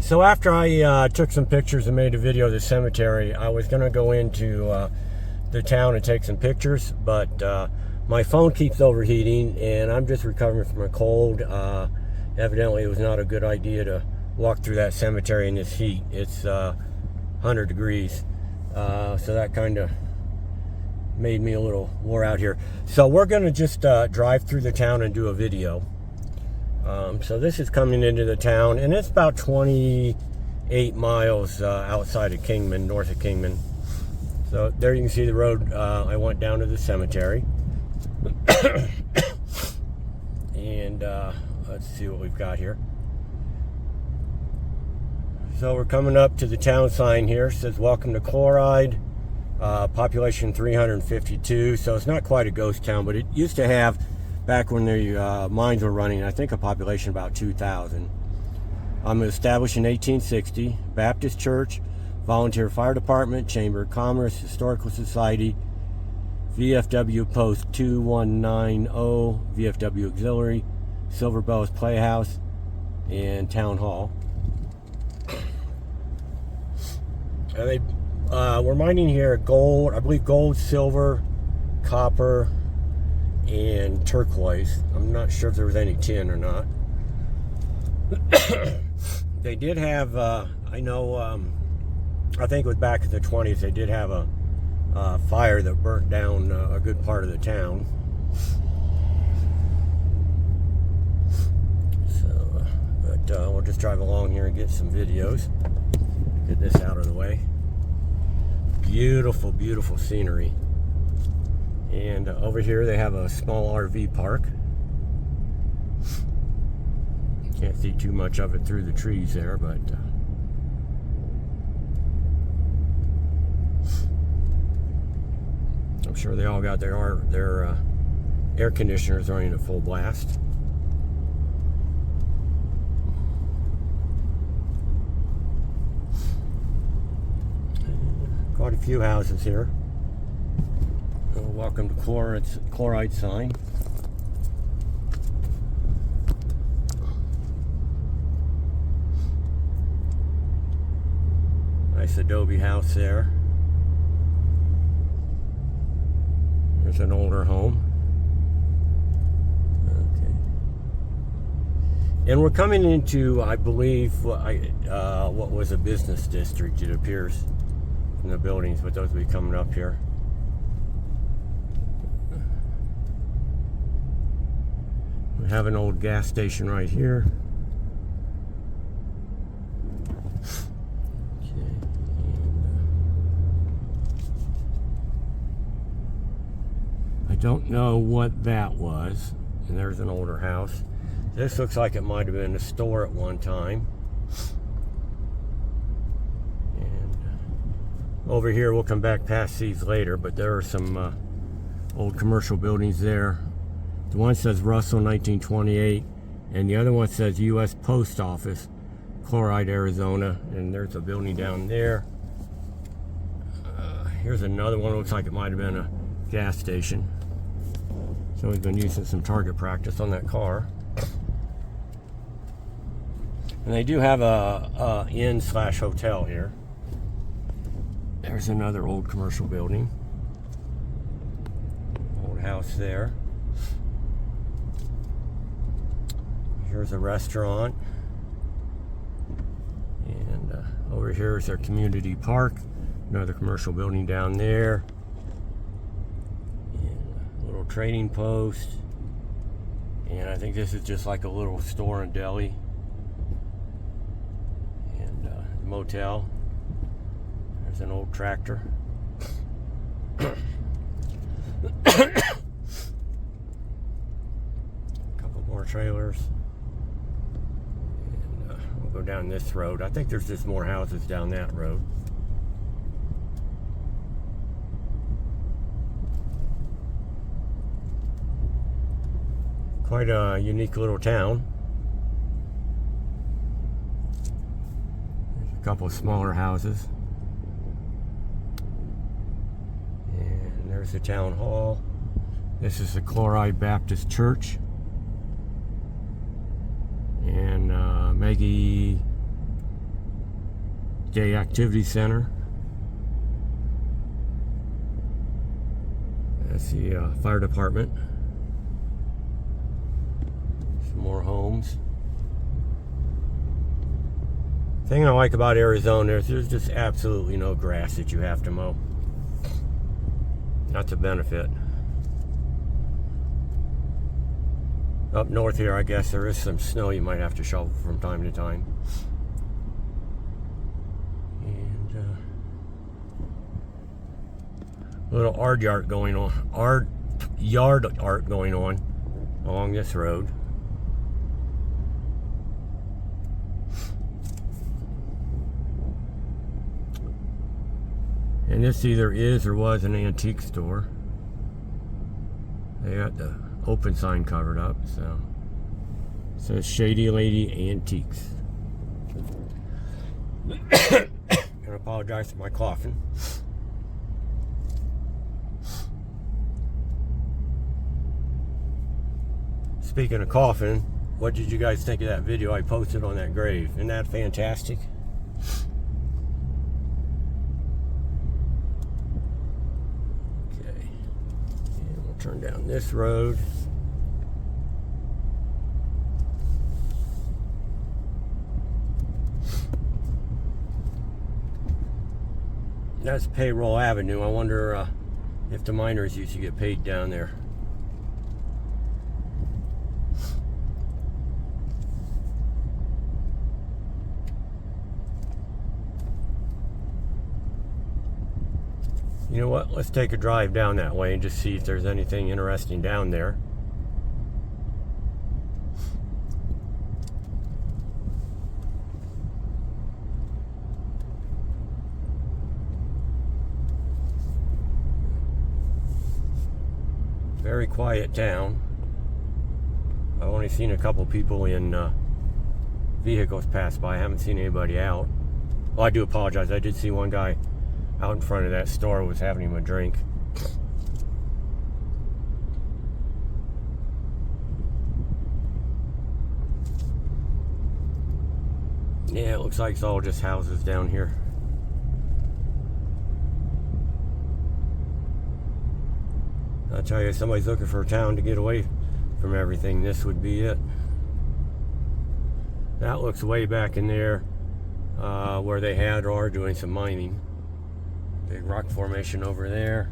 So after I took some pictures and made a video of the cemetery, I was going to go into the town and take some pictures, but my phone keeps overheating and I'm just recovering from a cold. Evidently it was not a good idea to walk through that cemetery in this heat. It's 100 degrees, so that kind of made me a little wore out here. So we're going to just drive through the town and do a video. So this is coming into the town, and it's about 28 miles outside of Kingman, north of Kingman. So there you can see the road. I went down to the cemetery. And let's see what we've got here. So we're coming up to the town sign here. It says, "Welcome to Chloride." Population 352. So it's not quite a ghost town, but it used to have, back when the mines were running, I think a population about 2,000. Established in 1860. Baptist Church, Volunteer Fire Department, Chamber of Commerce, Historical Society, VFW Post 2190, VFW Auxiliary, Silver Bells Playhouse, and Town Hall. And we're mining here gold, I believe gold, silver, copper, and turquoise. I'm not sure if there was any tin or not. They did have, I know, I think it was back in the 20s, they did have a fire that burnt down a good part of the town. So, but we'll just drive along here and get some videos. Get this out of the way. Beautiful, beautiful scenery. And over here they have a small RV park. Can't see too much of it through the trees there, but I'm sure they all got their air conditioners running at full blast. Quite a few houses here. Welcome to Chloride sign. Nice adobe house there. There's an older home. Okay. And we're coming into, I believe, what was a business district, it appears, from the buildings, but those will be coming up here. We have an old gas station right here. Okay. I don't know what that was. And there's an older house. This looks like it might have been a store at one time. And over here, we'll come back past these later, but there are some old commercial buildings there. The one says Russell 1928, and the other one says U.S. Post Office, Chloride, Arizona, and there's a building down there. Here's another one, looks like it might have been a gas station. So we've been using some target practice on that car. And they do have a inn/hotel here. There's another old commercial building. Old house there. Here's a restaurant, and over here is their community park. Another commercial building down there, and a little trading post, and I think this is just like a little store and deli, and motel. There's an old tractor. Couple more trailers. Go down this road. I think there's just more houses down that road. Quite a unique little town. There's a couple of smaller houses. And there's the town hall. This is the Chloride Baptist Church. And Maggie Day Activity Center. That's the fire department. Some more homes. Thing I like about Arizona is there's just absolutely no grass that you have to mow. That's a benefit. Up north here, I guess there is some snow you might have to shovel from time to time. And little yard art going on, yard art going on along this road. And this either is or was an antique store. They got the open sign covered up, so it says Shady Lady Antiques. Gonna apologize for my coughing. Speaking of coughing, what did you guys think of that video I posted on that grave? Isn't that fantastic? Okay, and we'll turn down this road. That's Payroll Avenue. I wonder if the miners used to get paid down there. You know what? Let's take a drive down that way and just see if there's anything interesting down there. Very quiet town. I've only seen a couple people in vehicles pass by. I haven't seen anybody out. Well, I do apologize. I did see one guy out in front of that store was having him a drink. Yeah, it looks like it's all just houses down here. I'll tell you, if somebody's looking for a town to get away from everything, this would be it. That looks way back in there where they had or are doing some mining. Big rock formation over there.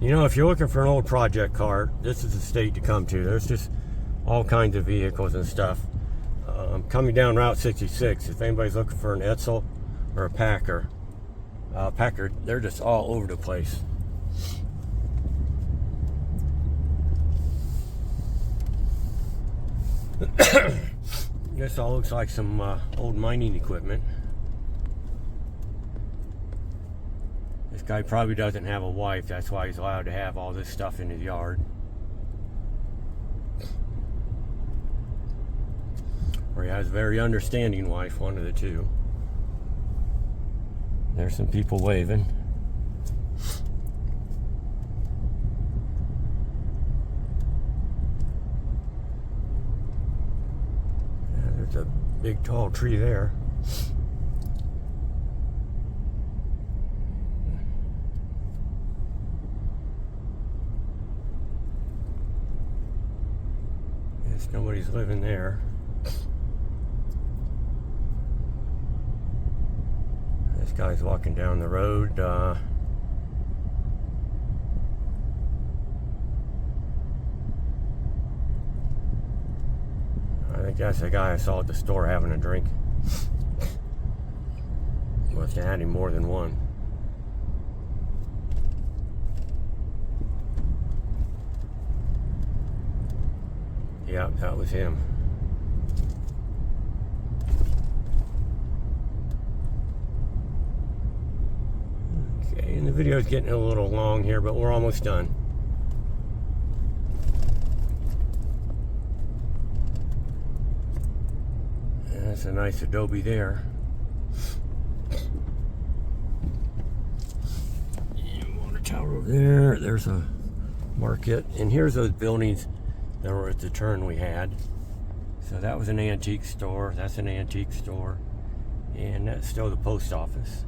You know, if you're looking for an old project car, this is the state to come to. There's just all kinds of vehicles and stuff. Coming down Route 66, if anybody's looking for an Edsel or a Packard, they're just all over the place. This all looks like some old mining equipment. This guy probably doesn't have a wife, that's why he's allowed to have all this stuff in his yard. Or he has a very understanding wife, one of the two. There's some people waving. Yeah, there's a big tall tree there. Guess nobody's living there. This guy's walking down the road. I think that's the guy I saw at the store having a drink. Must have had him more than one. Yeah, that was him. Okay, and the video is getting a little long here, but we're almost done. And that's a nice adobe there. And water tower over there. There's a market. And here's those buildings that were at the turn we had. So that was an antique store. That's an antique store. And that's still the post office.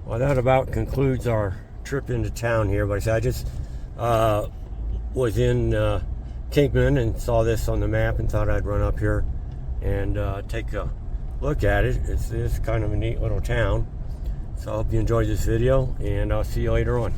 Well, that about concludes our trip into town here. But I said I just was in Kingman and saw this on the map and thought I'd run up here and take a look at it. It's kind of a neat little town. So I hope you enjoyed this video, and I'll see you later on.